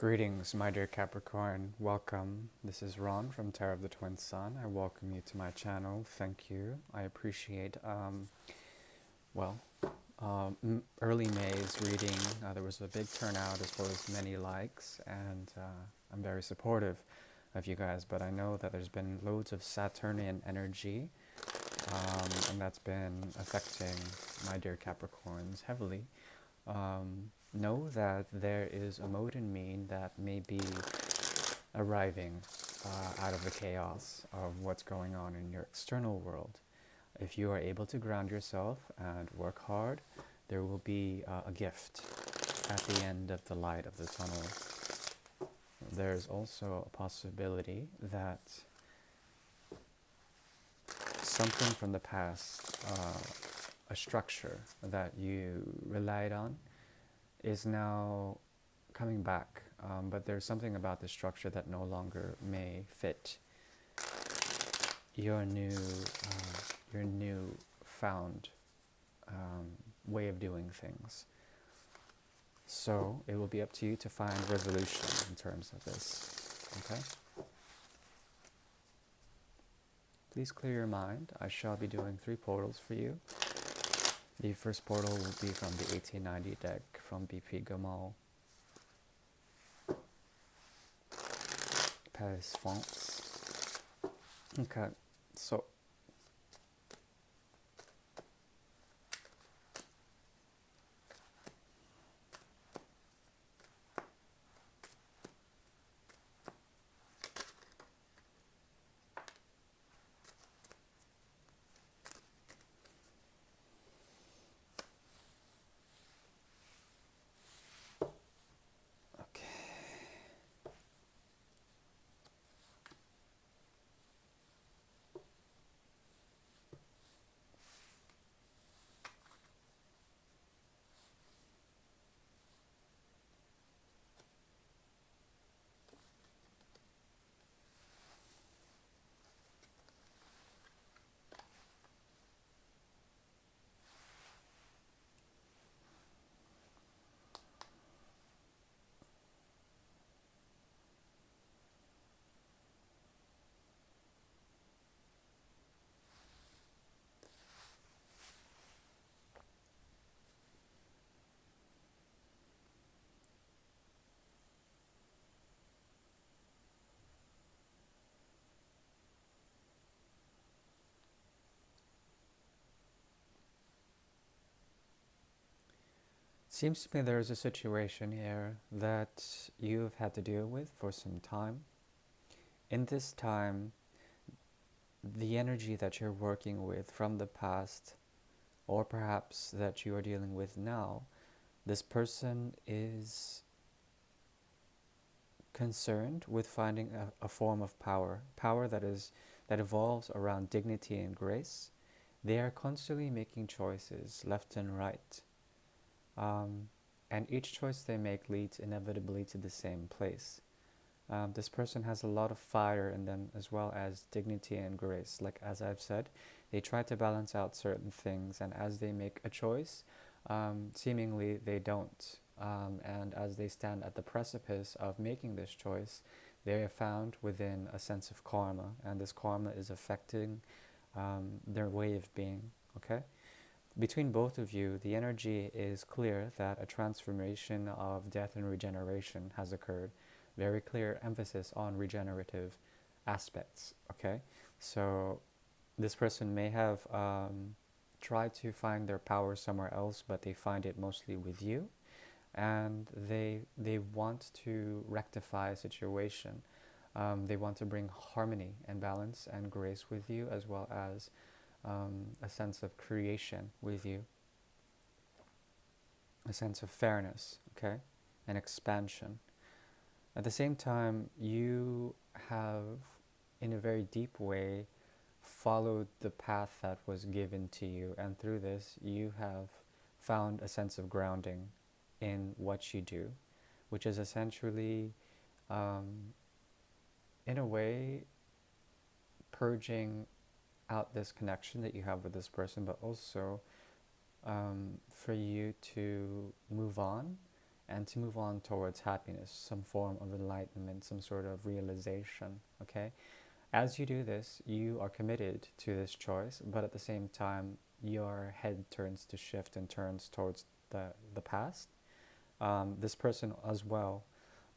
Greetings, my dear Capricorn. Welcome. This is Ron from Tarot of the Twin Sun. I welcome you to my channel. Thank you. I appreciate, well, early May's reading. There was a big turnout as well as many likes, and I'm very supportive of you guys. But I know that there's been loads of Saturnian energy, and that's been affecting my dear Capricorns heavily. Know that there is a mode in mean that may be arriving out of the chaos of what's going on in your external world. If you are able to ground yourself and work hard, there will be a gift at the end of the light of the tunnel. There's also a possibility that something from the past, a structure that you relied on, is now coming back, but there's something about the structure that no longer may fit your new found way of doing things. So it will be up to you to find resolution in terms of this. Okay? Please clear your mind. I shall be doing 3 portals for you. The first portal will be from the 1890 deck from BP Gamal, Paris, France. Okay, so seems to me there is a situation here that you've had to deal with for some time. In this time, the energy that you're working with from the past, or perhaps that you are dealing with now, this person is concerned with finding a form of power that evolves around dignity and grace. They are constantly making choices left and right. And each choice they make leads inevitably to the same place. This person has a lot of fire in them as well as dignity and grace. Like as I've said, they try to balance out certain things, and as they make a choice, seemingly they don't. And as they stand at the precipice of making this choice, they are found within a sense of karma, and this karma is affecting their way of being. Okay? Between both of you, the energy is clear that a transformation of death and regeneration has occurred. Very clear emphasis on regenerative aspects, okay? So this person may have tried to find their power somewhere else, but they find it mostly with you, and they want to rectify a situation. They want to bring harmony and balance and grace with you, as well as a sense of creation with you, a sense of fairness, okay, and expansion. At the same time, you have, in a very deep way, followed the path that was given to you, and through this, you have found a sense of grounding in what you do, which is essentially, in a way, purging out this connection that you have with this person, but also for you to move on and to move on towards happiness, some form of enlightenment, some sort of realization, okay? As you do this, you are committed to this choice, but at the same time, your head turns to shift and turns towards the past. This person as well,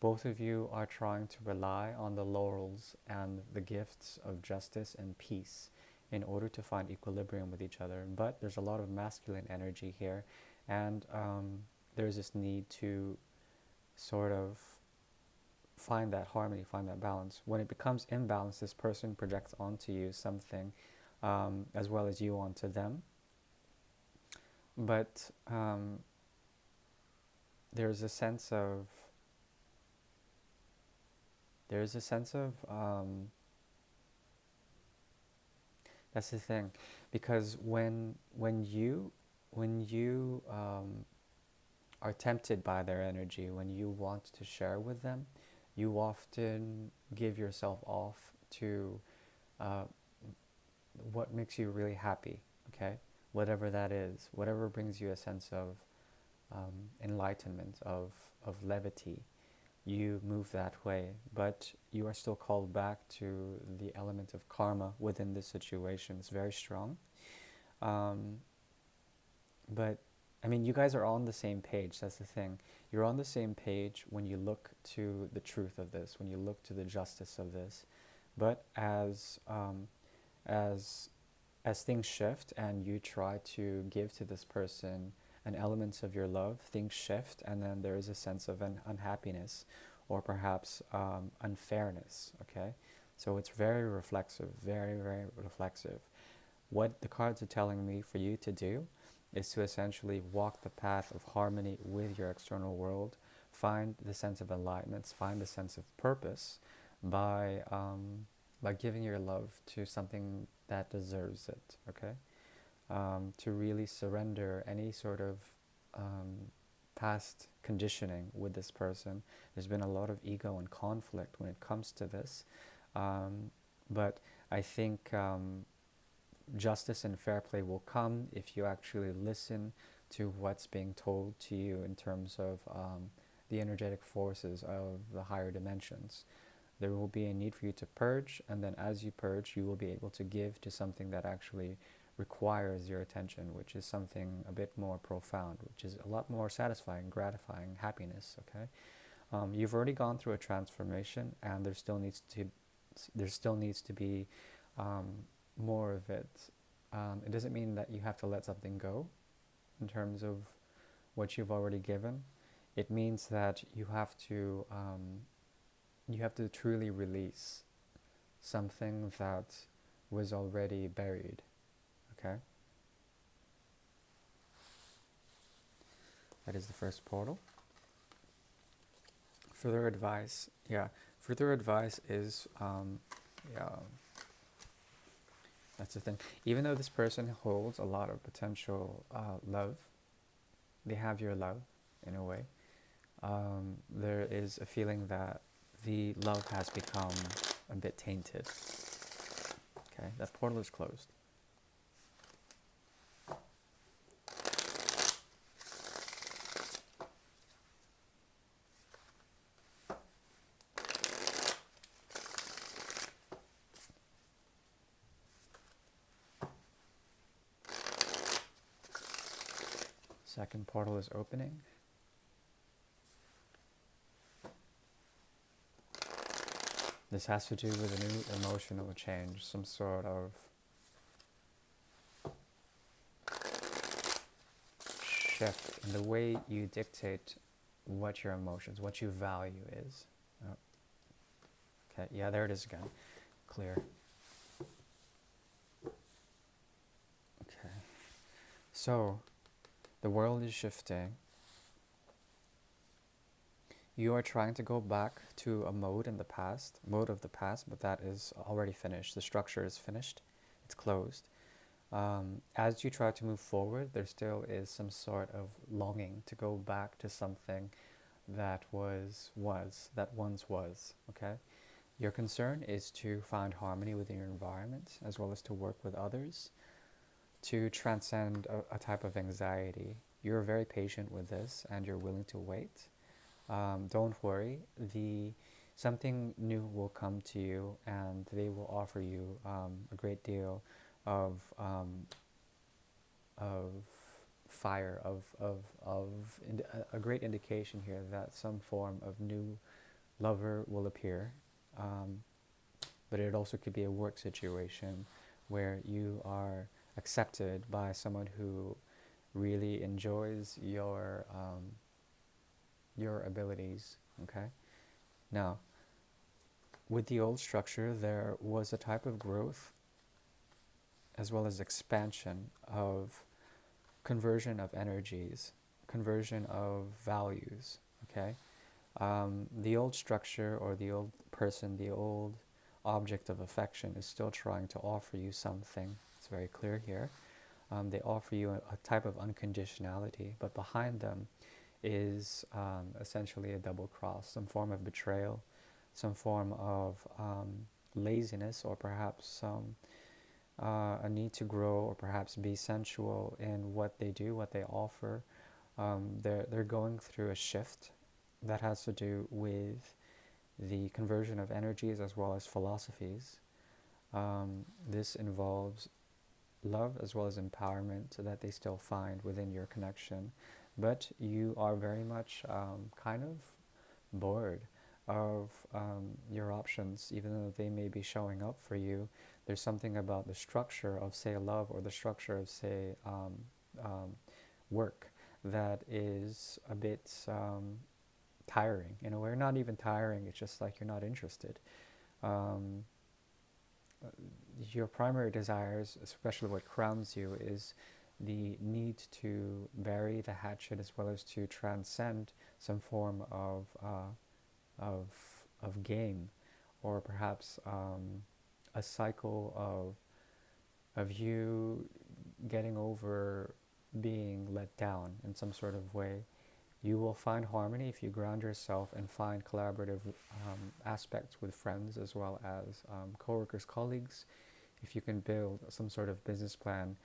both of you are trying to rely on the laurels and the gifts of justice and peace in order to find equilibrium with each other. But there's a lot of masculine energy here, and there's this need to sort of find that harmony, find that balance. When it becomes imbalanced, this person projects onto you something, as well as you onto them. But there's a sense of there's a sense of that's the thing, because when you are tempted by their energy, when you want to share with them, you often give yourself off to uh, what makes you really happy, okay? Whatever that is, whatever brings you a sense of enlightenment, of levity, you move that way. But you are still called back to the element of karma within this situation. It's very strong. Um, but I mean, you guys are on the same page. That's the thing. You're on the same page when you look to the truth of this, when you look to the justice of this. But as as things shift and you try to give to this person an element of your love, things shift, and then there is a sense of an unhappiness or perhaps unfairness. Okay, so it's very reflexive, very, very reflexive. What the cards are telling me for you to do is to essentially walk the path of harmony with your external world, find the sense of enlightenment, find the sense of purpose by giving your love to something that deserves it, okay? To really surrender any sort of past conditioning with this person. There's been a lot of ego and conflict when it comes to this, but I think justice and fair play will come if you actually listen to what's being told to you in terms of the energetic forces of the higher dimensions. There will be a need for you to purge, and then as you purge, you will be able to give to something that actually requires your attention, which is something a bit more profound, which is a lot more satisfying, gratifying, happiness, okay? You've already gone through a transformation, and there still needs to be more of it. It doesn't mean that you have to let something go in terms of what you've already given. It means that you have to truly release something that was already buried. Okay? That is the first portal. Further advice, yeah. Further advice is, yeah, that's the thing. Even though this person holds a lot of potential love, they have your love in a way. There is a feeling that the love has become a bit tainted. Okay, that portal is closed. Second portal is opening. This has to do with a new emotional change, some sort of shift in the way you dictate what your emotions, what you value is. Oh. Okay, yeah, there it is again. Clear. Okay. So, the world is shifting. You are trying to go back to a mode of the past, but that is already finished. The structure is finished. It's closed. As you try to move forward, there still is some sort of longing to go back to something that that once was, okay? Your concern is to find harmony within your environment, as well as to work with others, to transcend a type of anxiety. You're very patient with this, and you're willing to wait. don't worry. Something new will come to you, and they will offer you a great deal of of fire, a great indication here that some form of new lover will appear. Um, but it also could be a work situation where you are accepted by someone who really enjoys your abilities. Okay. Now, with the old structure, there was a type of growth as well as expansion of conversion of energies, conversion of values. Okay. The old structure or the old person, the old object of affection is still trying to offer you something. It's very clear here. They offer you a type of unconditionality, but behind them is essentially a double cross, some form of betrayal, some form of laziness, or perhaps a need to grow, or perhaps be sensual in what they do, what they offer. They're going through a shift that has to do with the conversion of energies as well as philosophies. This involves love as well as empowerment that they still find within your connection. But you are very much kind of bored of your options, even though they may be showing up for you. There's something about the structure of, say, love, or the structure of, say, work that is a bit tiring in a way. Not even tiring, it's just like you're not interested. Um, your primary desires, especially what crowns you, is the need to bury the hatchet as well as to transcend some form of, of game, or perhaps a cycle of you getting over being let down in some sort of way. You will find harmony if you ground yourself and find collaborative aspects with friends as well as coworkers, colleagues. If you can build some sort of business plan,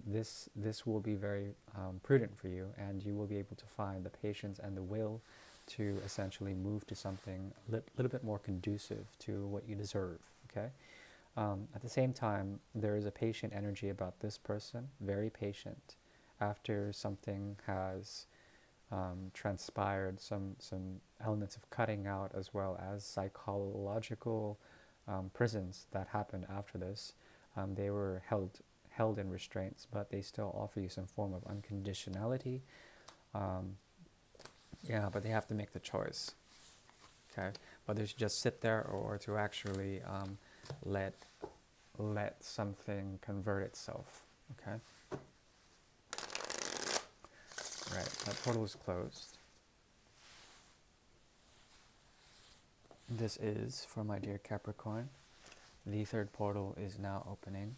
this will be very prudent for you, and you will be able to find the patience and the will to essentially move to something a little bit more conducive to what you deserve. Okay. At the same time, there is a patient energy about this person, very patient. After something has transpired, some elements of cutting out as well as psychological prisons that happened after this. They were held in restraints, but they still offer you some form of unconditionality. Um, yeah, but they have to make the choice. Okay, whether to just sit there or to actually let let something convert itself. Okay. Right. That portal is closed. This is for my dear Capricorn. The third portal is now opening.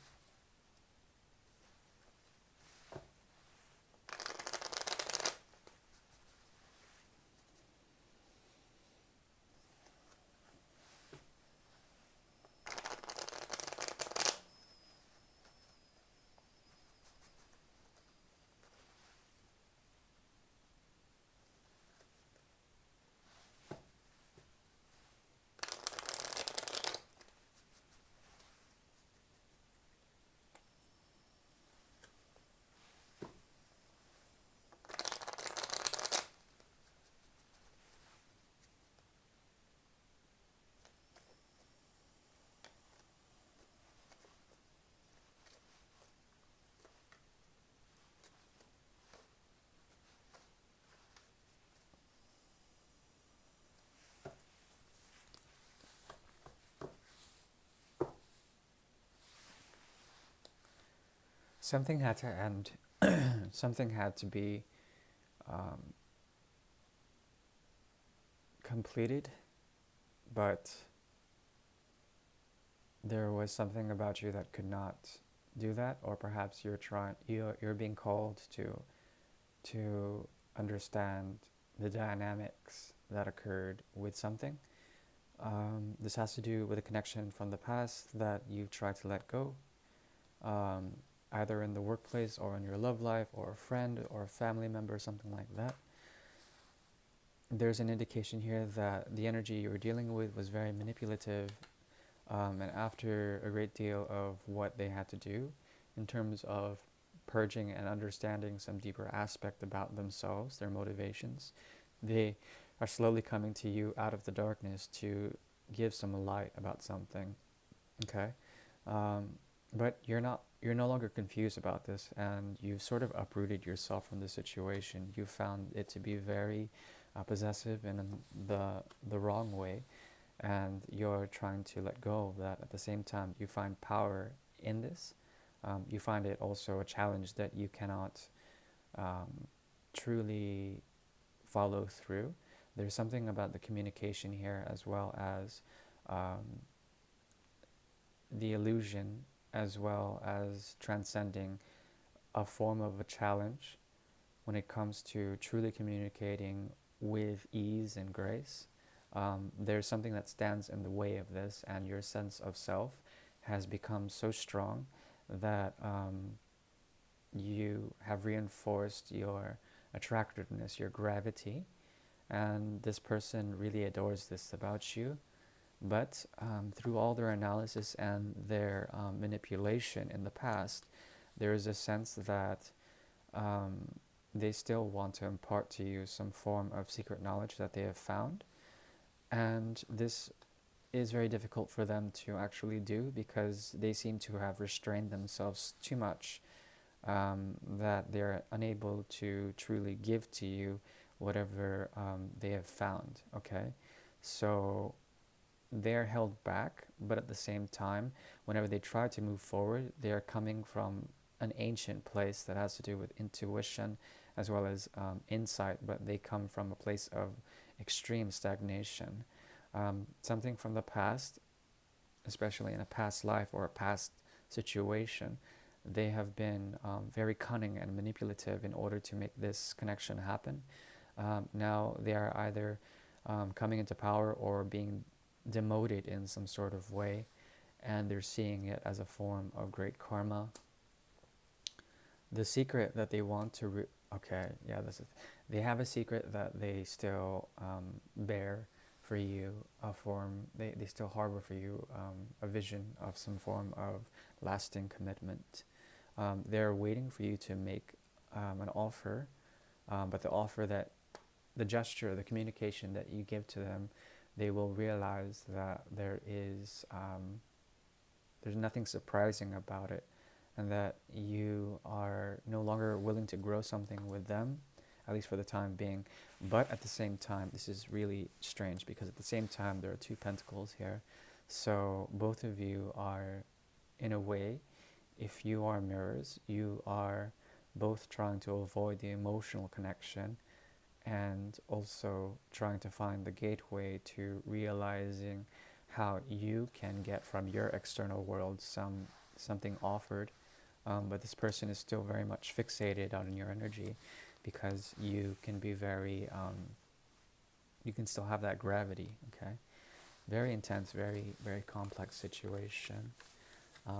Something had to end. Something had to be um, completed, but there was something about you that could not do that, or perhaps you're being called to understand the dynamics that occurred with something. This has to do with a connection from the past that you've tried to let go, um, either in the workplace or in your love life, or a friend or a family member, something like that. there's an indication here that the energy you were dealing with was very manipulative, and after a great deal of what they had to do in terms of purging and understanding some deeper aspect about themselves, their motivations, they are slowly coming to you out of the darkness to give some light about something. Okay, um, but you're no longer confused about this, and you've sort of uprooted yourself from the situation. You found it to be very possessive in the wrong way, and you're trying to let go of that. At the same time, you find power in this. You find it also a challenge that you cannot um, truly follow through. There's something about the communication here, as well as um, the illusion, as well as transcending a form of a challenge when it comes to truly communicating with ease and grace. There's something that stands in the way of this, and your sense of self has become so strong that you have reinforced your attractiveness, your gravity, and this person really adores this about you. But through all their analysis and their manipulation in the past, there is a sense that um, they still want to impart to you some form of secret knowledge that they have found. And this is very difficult for them to actually do because they seem to have restrained themselves too much, that they're unable to truly give to you whatever they have found. Okay, so they're held back, but at the same time, whenever they try to move forward, they're coming from an ancient place that has to do with intuition as well as insight, but they come from a place of extreme stagnation. Something from the past, especially in a past life or a past situation, they have been very cunning and manipulative in order to make this connection happen. Now they are either coming into power or being demoted in some sort of way, and they're seeing it as a form of great karma. The secret that they want to okay, yeah, this is, they have a secret that they still bear for you, a form, they still harbor for you a vision of some form of lasting commitment. They're waiting for you to make an offer, but the offer that the gesture, the communication that you give to them, they will realize that there's nothing surprising about it, and that you are no longer willing to grow something with them, at least for the time being. But at the same time, this is really strange because at the same time there are two pentacles here. So both of you are, in a way, if you are mirrors, you are both trying to avoid the emotional connection and also trying to find the gateway to realizing how you can get from your external world something offered, but this person is still very much fixated on your energy because you can be very you can still have that gravity. Okay, very intense, very complex situation.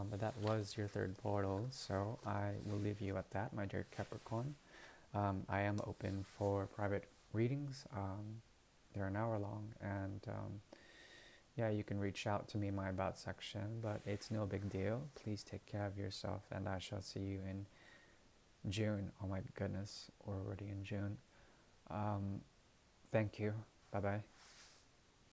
But that was your third portal, so I will leave you at that, my dear Capricorn. I am open for private readings. They're an hour long, and yeah, you can reach out to me in my About section, but it's no big deal. Please take care of yourself, and I shall see you in June. Oh my goodness, we're already in June. Thank you. Bye bye.